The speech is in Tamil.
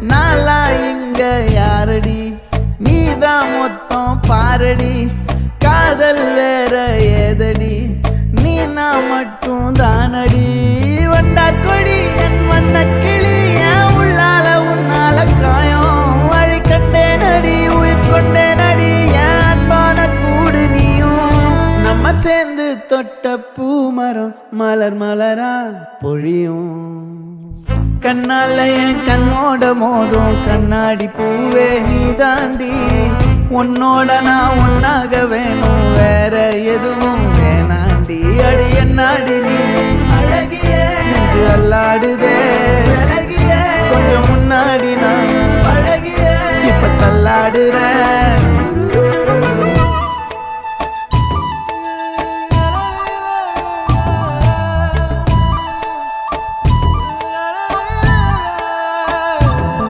நாளா இங்க யாரடி நீதான் மொத்தம் பாரடி காதல் வேற ஏதடி நீ நான் மட்டும் தானடி வண்டா கொடி என் வண்ண கிளி என் உள்ளால உன்னால காயம் வழி கண்டேன் அடி உயிர் கொண்டேன் அடி என் அன்பான கூடு நீயும் நம்ம சேர்ந்து தொட்ட பூமரம் மலர் மலரா பொழியும் கண்ணால என் கண்ணோட மோதும் கண்ணாடி பூவே நீ தாண்டி உன்னோட நான் ஒன்னாக வேணும் வேற எதுவும் வேணாண்டி அடி என்னாடி நீ அழகிய நெஞ்சு அல்லாடுதே அழகிய கொஞ்சம் முன்னாடி